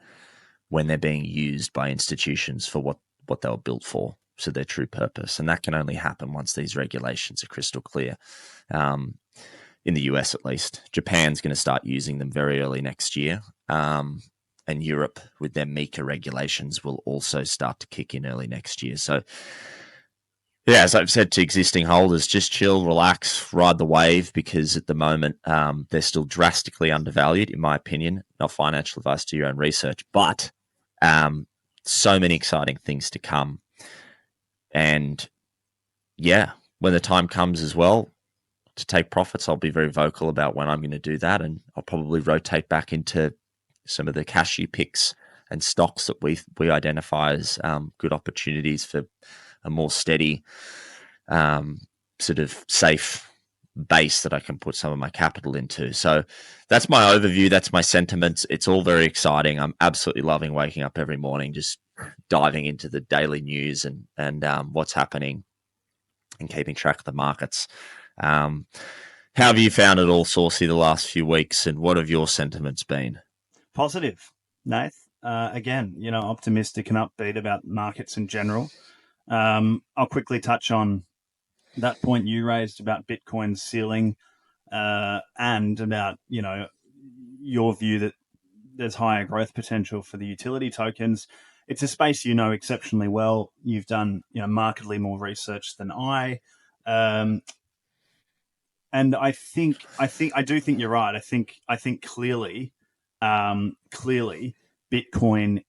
S1: when they're being used by institutions for what they were built for, so their true purpose. And that can only happen once these regulations are crystal clear. In the US, at least. Japan's going to start using them very early next year. And Europe, with their MAGA regulations, will also start to kick in early next year. So Yeah, as I've said to existing holders, just chill, relax, ride the wave, because at the moment they're still drastically undervalued, in my opinion. Not financial advice, to your own research, but so many exciting things to come. And yeah, when the time comes as well to take profits, I'll be very vocal about when I'm going to do that, and I'll probably rotate back into some of the cashew picks and stocks that we identify as good opportunities for a more steady, sort of safe base that I can put some of my capital into. So that's my overview. That's my sentiments. It's all very exciting. I'm absolutely loving waking up every morning, just diving into the daily news and what's happening and keeping track of the markets. How have you found it all, Saucy, the last few weeks, and what have your sentiments been?
S2: Positive, Nath. Again, optimistic and upbeat about markets in general. I'll quickly touch on that point you raised about Bitcoin's ceiling, and about, your view that there's higher growth potential for the utility tokens. It's a space exceptionally well. You've done markedly more research than I. And I do think you're right. I think clearly Bitcoin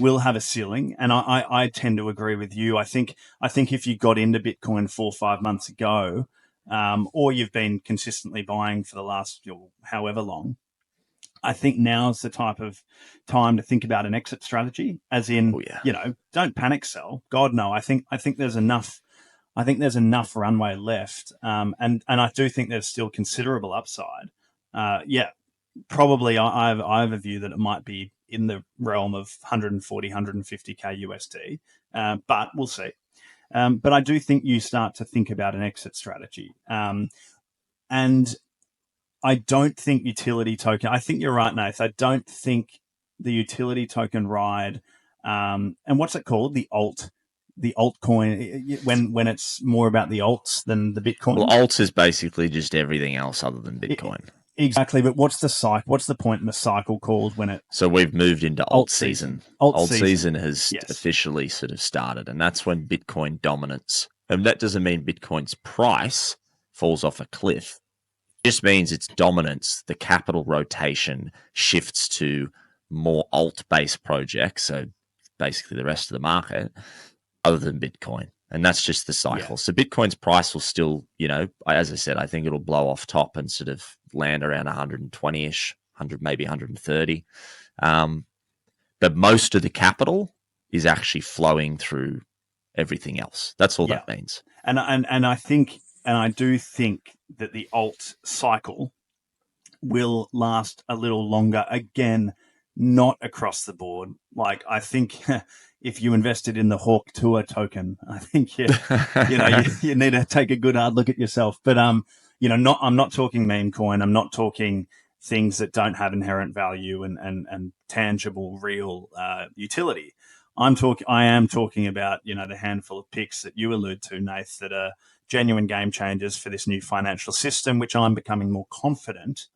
S2: will have a ceiling, and I tend to agree with you. I think if you got into Bitcoin 4 or 5 months ago, or you've been consistently buying for the last however long, I think now's the type of time to think about an exit strategy. As in, don't panic sell. God no. I think there's enough. I think there's enough runway left, and I do think there's still considerable upside. Probably I have a view that it might be in the realm of 140, 150K USD, but we'll see. But I do think you start to think about an exit strategy. And I don't think utility token, I think you're right, Nath. I don't think the utility token ride, and what's it called? The altcoin, when it's more about the alts than the Bitcoin.
S1: Well, alts is basically just everything else other than Bitcoin.
S2: Exactly, but what's the cycle? What's the point in the cycle called when it?
S1: So we've moved into alt season. Alt season has
S2: yes.
S1: officially sort of started, and that's when Bitcoin dominance. And that doesn't mean Bitcoin's price falls off a cliff. It just means its dominance, the capital rotation shifts to more alt-based projects. So basically, the rest of the market, other than Bitcoin. And that's just the cycle. Yeah. So Bitcoin's price will still, as I said, I think it'll blow off top and sort of land around 120-ish, 100, maybe 130. But most of the capital is actually flowing through everything else. That's all that means.
S2: And I do think that the alt cycle will last a little longer. Again, not across the board. Like, I think if you invested in the Hawk Tour token, I think you need to take a good hard look at yourself. But I'm not talking meme coin. I'm not talking things that don't have inherent value and tangible, real utility. I am talking about the handful of picks that you allude to, Nath, that are genuine game changers for this new financial system, which I'm becoming more confident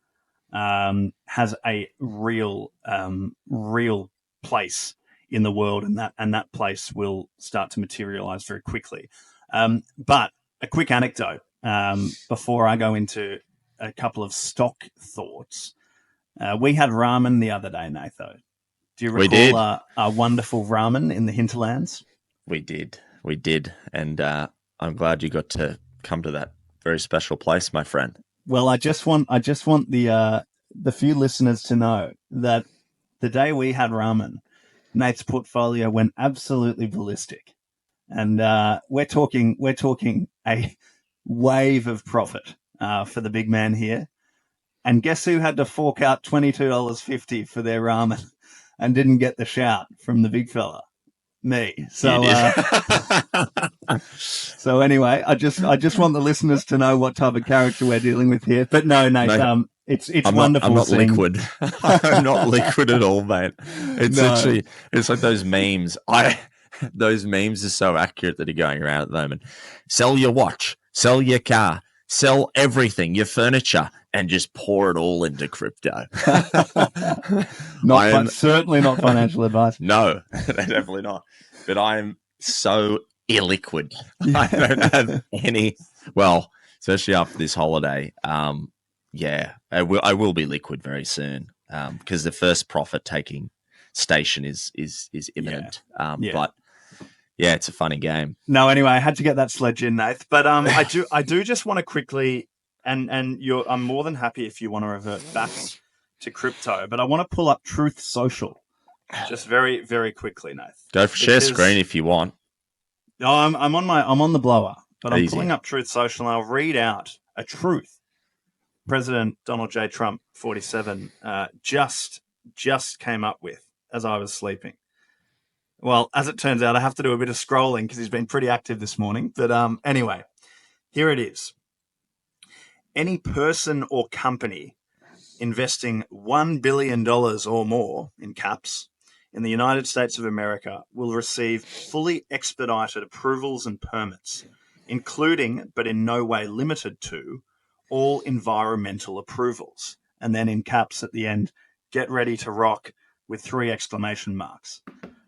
S2: has a real place in the world, and that place will start to materialize very quickly. But a quick anecdote before I go into a couple of stock thoughts. We had ramen the other day, Natho. Do you recall our wonderful ramen in the hinterlands?
S1: We did, and I'm glad you got to come to that very special place, my friend.
S2: Well, I just want the few listeners to know that the day we had ramen, Nate's portfolio went absolutely ballistic, and we're talking a wave of profit for the big man here. And guess who had to fork out $22.50 for their ramen and didn't get the shout from the big fella? Me. So so anyway, I just want the listeners to know what type of character we're dealing with here. But no, Nate, it's wonderful.
S1: I'm not liquid. I'm not liquid at all, mate. It's literally, it's like those memes. Those memes are so accurate that are going around at the moment. Sell your watch, sell your car, sell everything, your furniture, and just pour it all into crypto.
S2: Certainly not financial advice.
S1: No, definitely not. But I'm so illiquid. I don't have any. Well, especially after this holiday. Yeah, I will be liquid very soon because the first profit taking station is imminent. But yeah, it's a funny game.
S2: No, anyway, I had to get that sledge in, Nath. But I do just want to quickly, and I'm more than happy if you want to revert back to crypto, but I want to pull up Truth Social just very, very quickly, Nath.
S1: Go for share screen if you want.
S2: No, I'm on the blower, but I'm
S1: Easy.
S2: pulling up Truth Social and I'll read out a truth. President Donald J. Trump, 47, just came up with as I was sleeping. Well, as it turns out, I have to do a bit of scrolling because he's been pretty active this morning. But anyway, here it is. Any person or company investing $1 billion or more in caps in the United States of America will receive fully expedited approvals and permits, including, but in no way limited to, all environmental approvals. And then in caps at the end, get ready to rock with 3 exclamation marks.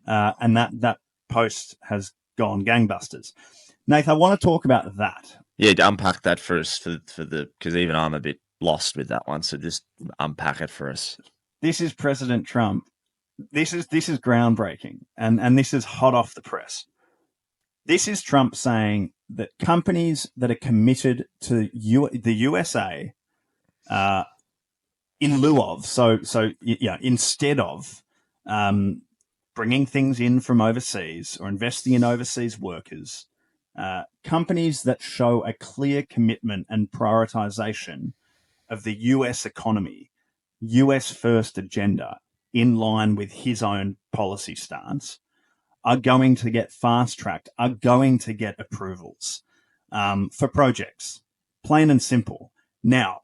S2: And that post has gone gangbusters. Nath, I want to talk about that.
S1: Yeah, unpack that for us because even I'm a bit lost with that one. So just unpack it for us.
S2: This is President Trump. This is groundbreaking, and this is hot off the press. This is Trump saying that companies that are committed to the USA, in lieu of, instead of bringing things in from overseas or investing in overseas workers, companies that show a clear commitment and prioritization of the US economy, US first agenda, in line with his own policy stance, are going to get fast-tracked, are going to get approvals for projects, plain and simple. Now,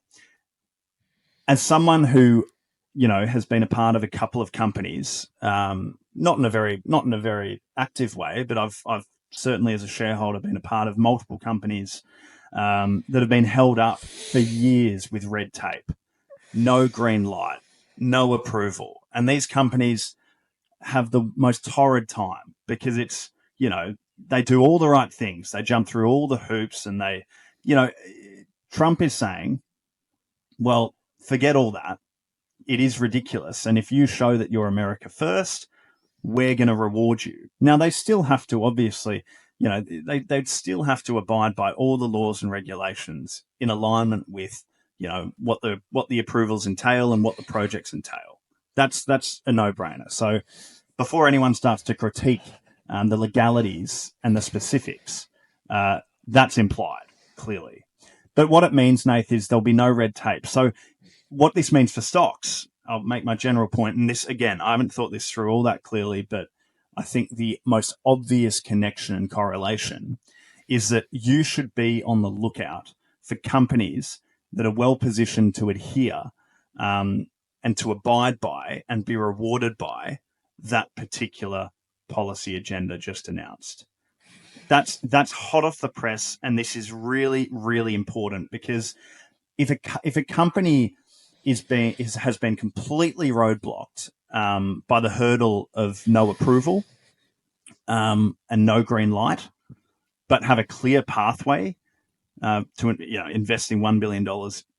S2: as someone who, has been a part of a couple of companies, not in a very active way, but I've certainly as a shareholder been a part of multiple companies that have been held up for years with red tape, no green light, no approval. And these companies have the most torrid time because it's, they do all the right things. They jump through all the hoops and they, Trump is saying, well, forget all that. It is ridiculous. And if you show that you're America first, we're going to reward you. Now, they still have to, obviously, they'd still have to abide by all the laws and regulations in alignment with, what the approvals entail and what the projects entail. That's a no-brainer. So before anyone starts to critique the legalities and the specifics, that's implied, clearly. But what it means, Nath, is there'll be no red tape. So what this means for stocks, I'll make my general point. And this, again, I haven't thought this through all that clearly, but I think the most obvious connection and correlation is that you should be on the lookout for companies that are well positioned to adhere and to abide by and be rewarded by that particular policy agenda just announced. That's hot off the press, and this is really, really important because if a company has been completely roadblocked by the hurdle of no approval and no green light, but have a clear pathway to investing $1 billion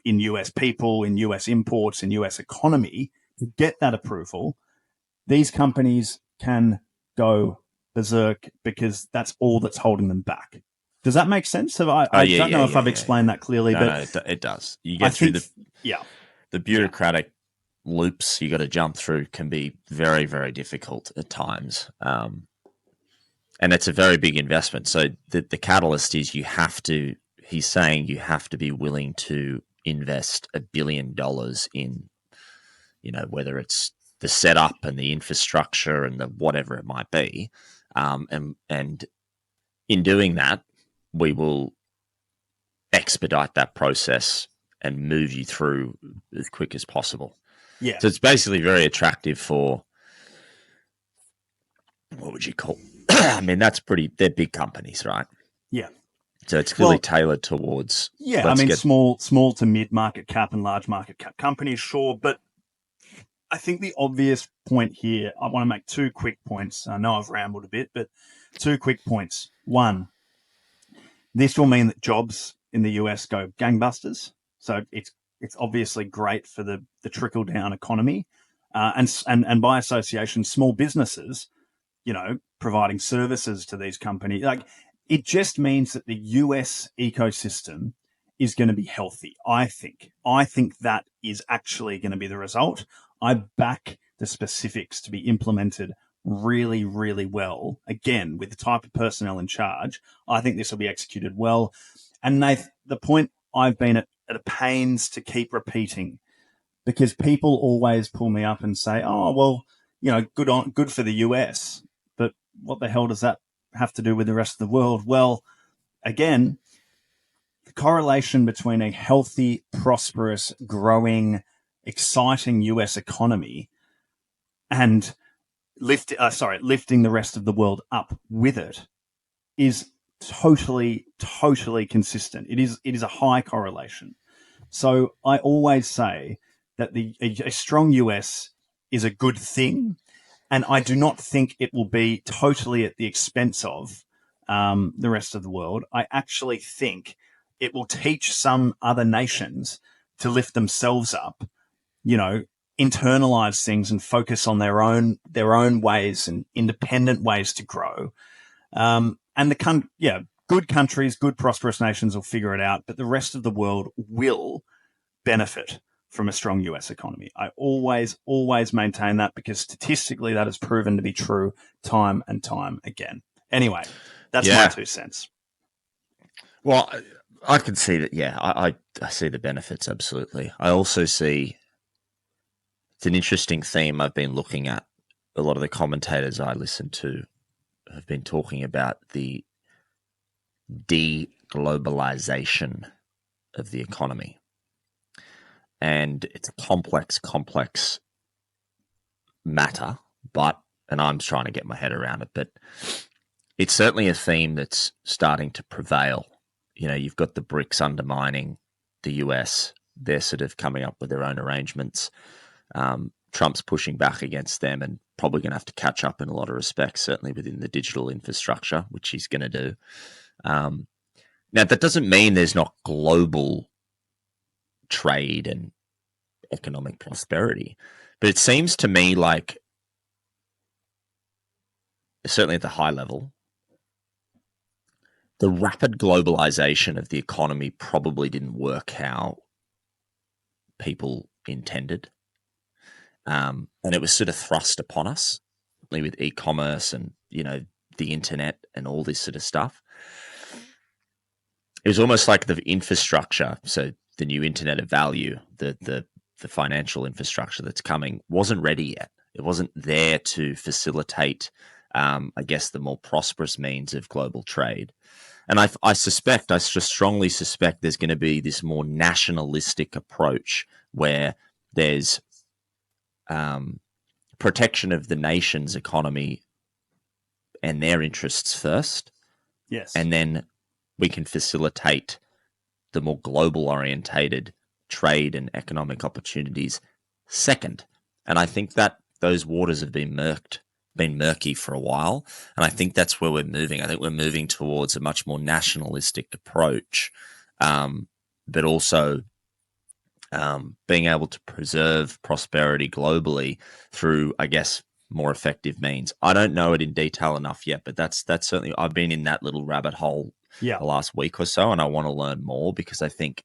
S2: in US people, in US imports, in US economy to get that approval, these companies can go berserk because that's all that's holding them back. Does that make sense? I don't know if I've explained that clearly, but
S1: no, it does. You get through the bureaucratic loops you got to jump through can be very, very difficult at times. And it's a very big investment. So the catalyst is he's saying you have to be willing to invest $1 billion in, whether it's the setup and the infrastructure and the whatever it might be. And in doing that, we will expedite that process and move you through as quick as possible.
S2: Yeah.
S1: So it's basically very attractive for, what would you call? I mean, they're big companies, right?
S2: Yeah.
S1: So it's clearly tailored towards.
S2: Yeah, I mean, small to mid market cap and large market cap companies, sure. But I think the obvious point here, I want to make 2 quick points. I know I've rambled a bit, but 2 quick points. One, this will mean that jobs in the US go gangbusters. So it's obviously great for the trickle down economy, and by association, small businesses, providing services to these companies. Like, it just means that the US ecosystem is going to be healthy. I think that is actually going to be the result. I back the specifics to be implemented really, really well. Again, with the type of personnel in charge, I think this will be executed well. And Nath, the point I've been at a pains to keep repeating, because people always pull me up and say, "Oh, well, good for the US," but what the hell does that have to do with the rest of the world? Well, again, the correlation between a healthy, prosperous, growing, exciting US economy and lifting the rest of the world up with it is totally, totally consistent. It is a high correlation. So I always say that a strong US is a good thing, and I do not think it will be totally at the expense of the rest of the world. I actually think it will teach some other nations to lift themselves up, internalize things and focus on their own ways and independent ways to grow. And good countries, good prosperous nations will figure it out, but the rest of the world will benefit from a strong US economy. I always maintain that, because statistically that has proven to be true time and time again. Anyway, that's my 2 cents.
S1: Well, I can see that. Yeah, I see the benefits. Absolutely. I also see it's an interesting theme I've been looking at. A lot of the commentators I listen to have been talking about the de-globalization of the economy. And it's a complex matter, and I'm trying to get my head around it, but it's certainly a theme that's starting to prevail. You've got the BRICS undermining the US. They're sort of coming up with their own arrangements. Trump's pushing back against them and probably going to have to catch up in a lot of respects, certainly within the digital infrastructure, which he's going to do. Now, that doesn't mean there's not global trade and economic prosperity, but it seems to me like, certainly at the high level, the rapid globalization of the economy probably didn't work how people intended. And it was sort of thrust upon us with e-commerce and, the internet and all this sort of stuff. It was almost like the infrastructure, so the new internet of value, the financial infrastructure that's coming wasn't ready yet. It wasn't there to facilitate, I guess, the more prosperous means of global trade. And I just strongly suspect there's going to be this more nationalistic approach where there's protection of the nation's economy and their interests first.
S2: Yes.
S1: And then we can facilitate the more global orientated trade and economic opportunities second. And I think that those waters have been murky for a while. And I think that's where we're moving. I think we're moving towards a much more nationalistic approach, but also being able to preserve prosperity globally through, I guess, more effective means. I don't know it in detail enough yet, but that's certainly, I've been in that little rabbit hole the last week or so, and I want to learn more, because I think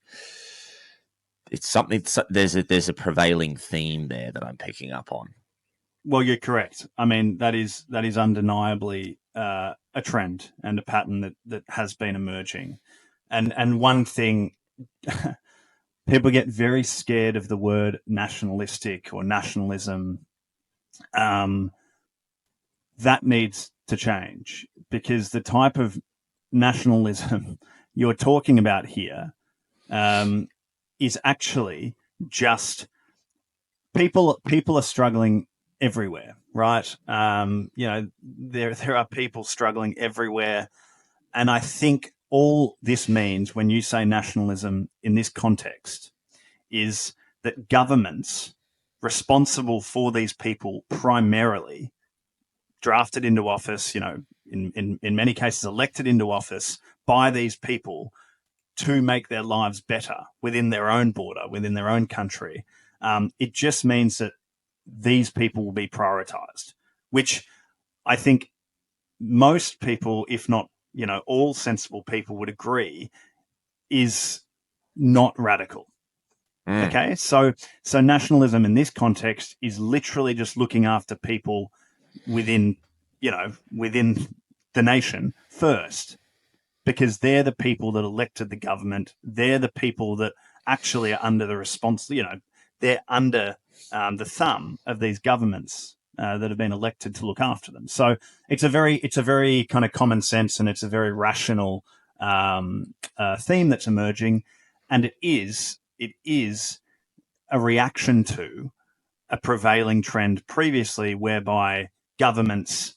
S1: it's something, there's a prevailing theme there that I'm picking up on.
S2: Well, you're correct. I mean, that is undeniably a trend and a pattern that has been emerging. And one thing, people get very scared of the word nationalistic or nationalism. That needs to change, because the type of nationalism you're talking about here is actually just people are struggling everywhere, right? There are people struggling everywhere. And I think all this means, when you say nationalism in this context, is that governments responsible for these people primarily drafted into office, in many cases elected into office by these people to make their lives better within their own border, within their own country. It just means that these people will be prioritized, which I think most people, if not, all sensible people would agree is not radical. Okay. So nationalism in this context is literally just looking after people within the nation first, because they're the people that elected the government. They're the people that actually are under the they're under the thumb of these governments that have been elected to look after them. So it's a very kind of common sense, and it's a very rational theme that's emerging, and it is a reaction to a prevailing trend previously whereby governments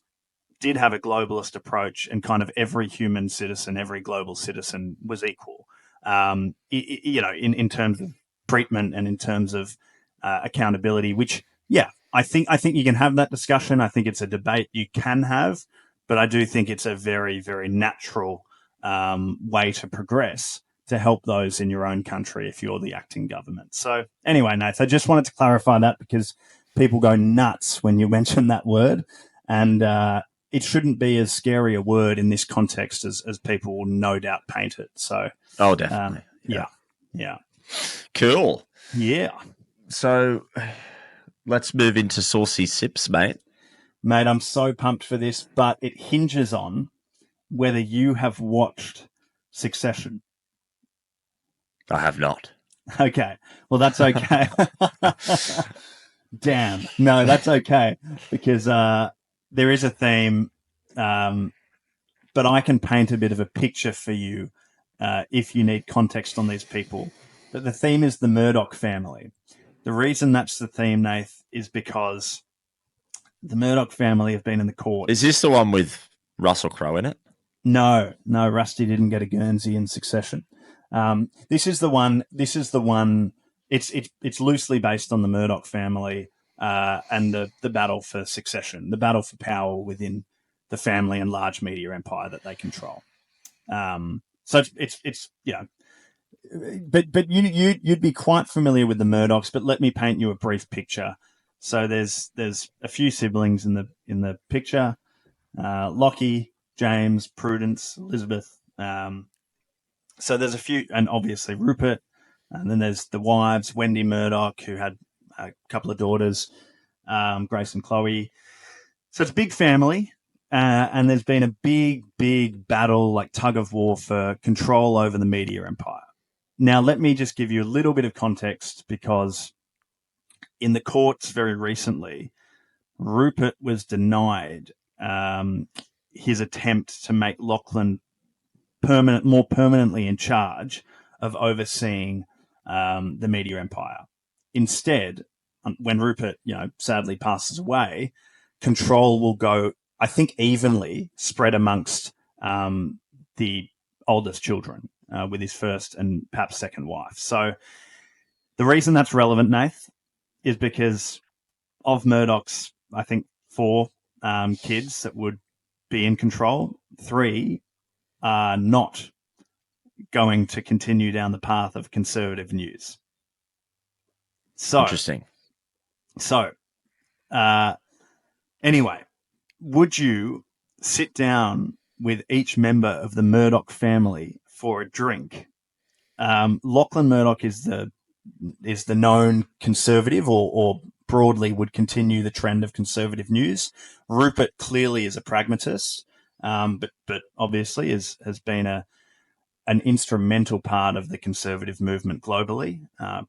S2: did have a globalist approach, and kind of every human citizen, every global citizen was equal, in terms of treatment and in terms of accountability, which, I think you can have that discussion. I think it's a debate you can have, but I do think it's a very, very natural way to progress, to help those in your own country if you're the acting government. So anyway, Nath, I just wanted to clarify that because people go nuts when you mention that word, and it shouldn't be as scary a word in this context as people will no doubt paint it. So,
S1: definitely.
S2: Yeah.
S1: Cool.
S2: Yeah.
S1: So let's move into saucy sips, mate.
S2: Mate, I'm so pumped for this, but it hinges on whether you have watched Succession.
S1: I have not.
S2: Okay. Well, that's okay. Damn. No, that's okay, because there is a theme, but I can paint a bit of a picture for you if you need context on these people. But the theme is the Murdoch family. The reason that's the theme, Nath, is because the Murdoch family have been in the court.
S1: Is this the one with Russell Crowe in it?
S2: No, Rusty didn't get a Guernsey in Succession. This is the one. It's loosely based on the Murdoch family and the battle for succession, the battle for power within the family and large media empire that they control. So it's but you'd be quite familiar with the Murdochs. But let me paint you a brief picture. So there's a few siblings in the picture: Lockie, James, Prudence, Elizabeth. So there's a few, and obviously Rupert, and then there's the wives, Wendy Murdoch, who had a couple of daughters, Grace and Chloe. So it's a big family, and there's been a big battle, like tug of war for control over the media empire. Now, let me just give you a little bit of context, because in the courts very recently, Rupert was denied his attempt to make Lachlan more permanently in charge of overseeing the media empire. Instead, when Rupert, sadly passes away, control will go, I think, evenly spread amongst the oldest children with his first and perhaps second wife. So the reason that's relevant, Nath, is because of Murdoch's, I think, 4 kids that would be in control, 3 are not going to continue down the path of conservative news. So
S1: interesting.
S2: So, anyway, would you sit down with each member of the Murdoch family for a drink? Lachlan Murdoch is the known conservative, or broadly would continue the trend of conservative news. Rupert clearly is a pragmatist, but obviously has been an instrumental part of the conservative movement globally.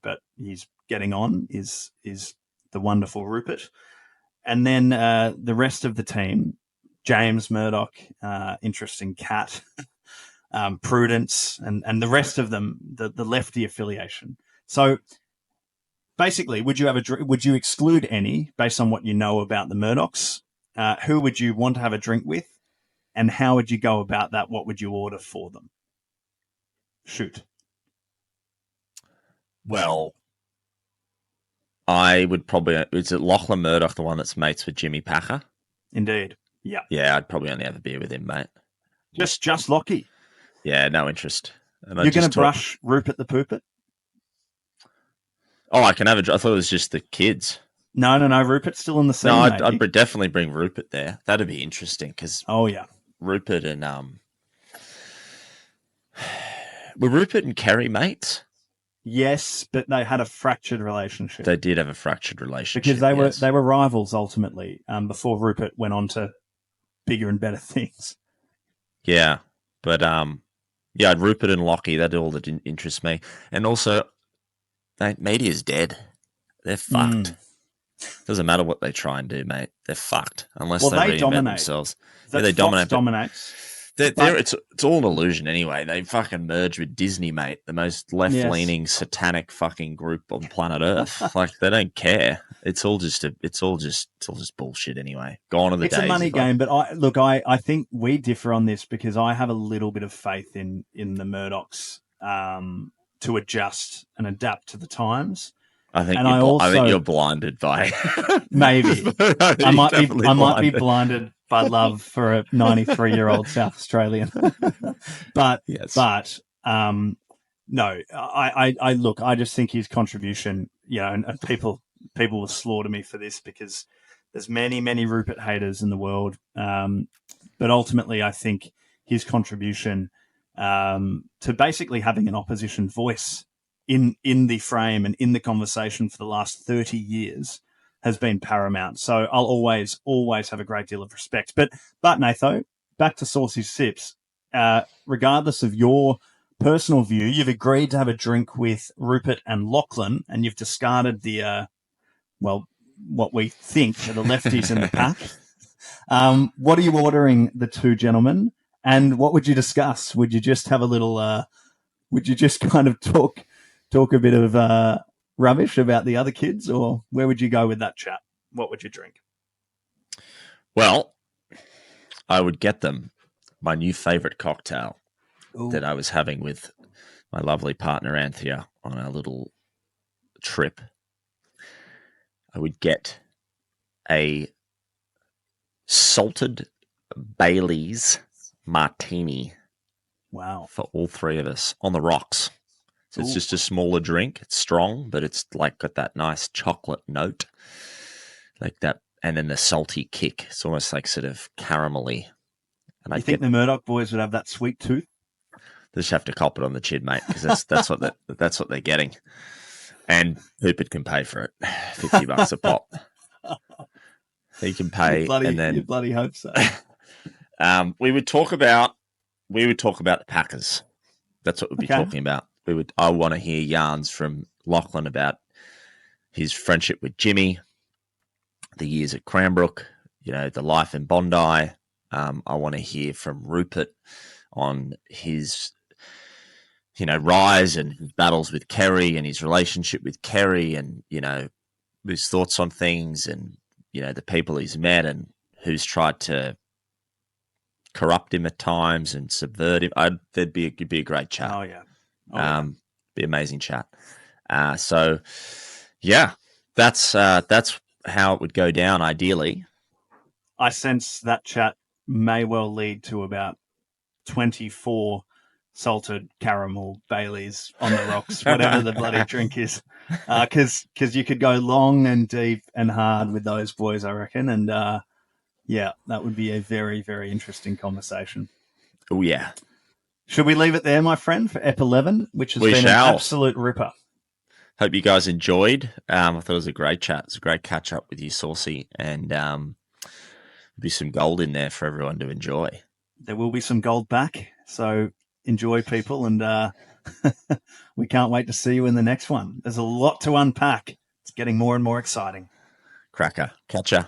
S2: But he's getting on is the wonderful Rupert. And then the rest of the team, James Murdoch, interesting cat, Prudence, and the rest of them, the lefty affiliation. So basically, would you exclude any based on what you know about the Murdochs? Who would you want to have a drink with, and how would you go about that? What would you order for them? Shoot.
S1: Well, I would probably... Is it Lachlan Murdoch, the one that's mates with Jimmy Packer?
S2: Indeed.
S1: Yeah, I'd probably only have a beer with him, mate.
S2: Just Lockie.
S1: Yeah, no interest. And
S2: You're going to brush Rupert the Poopet?
S1: Oh, I can have I thought it was just the kids.
S2: No. Rupert's still in the scene.
S1: No, I'd definitely bring Rupert there. That'd be interesting because Rupert and were Rupert and Kerry mates?
S2: Yes, but they had a fractured relationship.
S1: They did have a fractured relationship
S2: because they were rivals ultimately. Before Rupert went on to bigger and better things.
S1: Yeah, but Rupert and Lockie. That's all that interests me, and also, media's dead. They're fucked. Doesn't matter what they try and do, mate. They're fucked unless they reinvent themselves. They dominate. It's all an illusion anyway. They fucking merge with Disney, mate. The most left-leaning, satanic fucking group on planet Earth. Like they don't care. It's all just bullshit anyway. Gone are the days.
S2: It's a money game, but I think we differ on this because I have a little bit of faith in the Murdochs to adjust and adapt to to
S1: I think you're blinded by
S2: maybe. I might be blinded by love for a 93-year-old South Australian. but no, I just think his contribution, and people will slaughter me for this because there's many Rupert haters in the world. But ultimately I think his contribution to basically having an opposition voice in the frame and in the conversation for the last 30 years has been paramount. So I'll always have a great deal of respect. But Natho, back to Saucy Sips. Regardless of your personal view, you've agreed to have a drink with Rupert and Lachlan, and you've discarded the what we think are the lefties in the pack. What are you ordering, the two gentlemen? And what would you discuss? Would you just have a little? Would you just kind of talk a bit of rubbish about the other kids, or where would you go with that chat? What would you drink?
S1: Well, I would get them my new favorite cocktail that I was having with my lovely partner Anthea on our little trip. I would get a salted Bailey's martini.
S2: Wow.
S1: For all three of us on the rocks. So it's just a smaller drink. It's strong, but it's like got that nice chocolate note, like that, and then the salty kick. It's almost like sort of caramelly. And
S2: I think the Murdoch boys would have that sweet tooth.
S1: They just have to cop it on the chin, mate, because that's what they're getting. And Rupert can pay for it, $50 a pop. He can pay, and then
S2: you bloody hope so.
S1: We would talk about the Packers. That's what we'd be talking about. I want to hear yarns from Lachlan about his friendship with Jimmy, the years at Cranbrook, the life in Bondi. I want to hear from Rupert on his, rise and his battles with Kerry and his relationship with Kerry and, his thoughts on things and, the people he's met and who's tried to corrupt him at times and subvert him. It'd be a great chat.
S2: Oh yeah.
S1: Be amazing chat. So yeah, that's how it would go down ideally.
S2: I sense that chat may well lead to about 24 salted caramel Baileys on the rocks, whatever the bloody drink is. Cause you could go long and deep and hard with those boys, I reckon. And, that would be a very, very interesting conversation.
S1: Oh yeah.
S2: Should we leave it there, my friend, for Ep 11, which has been an absolute ripper?
S1: Hope you guys enjoyed. I thought it was a great chat. It's a great catch up with you, Saucy, and there'll be some gold in there for everyone to enjoy.
S2: There will be some gold back, so enjoy, people, and we can't wait to see you in the next one. There's a lot to unpack. It's getting more and more exciting.
S1: Cracker. Catch ya.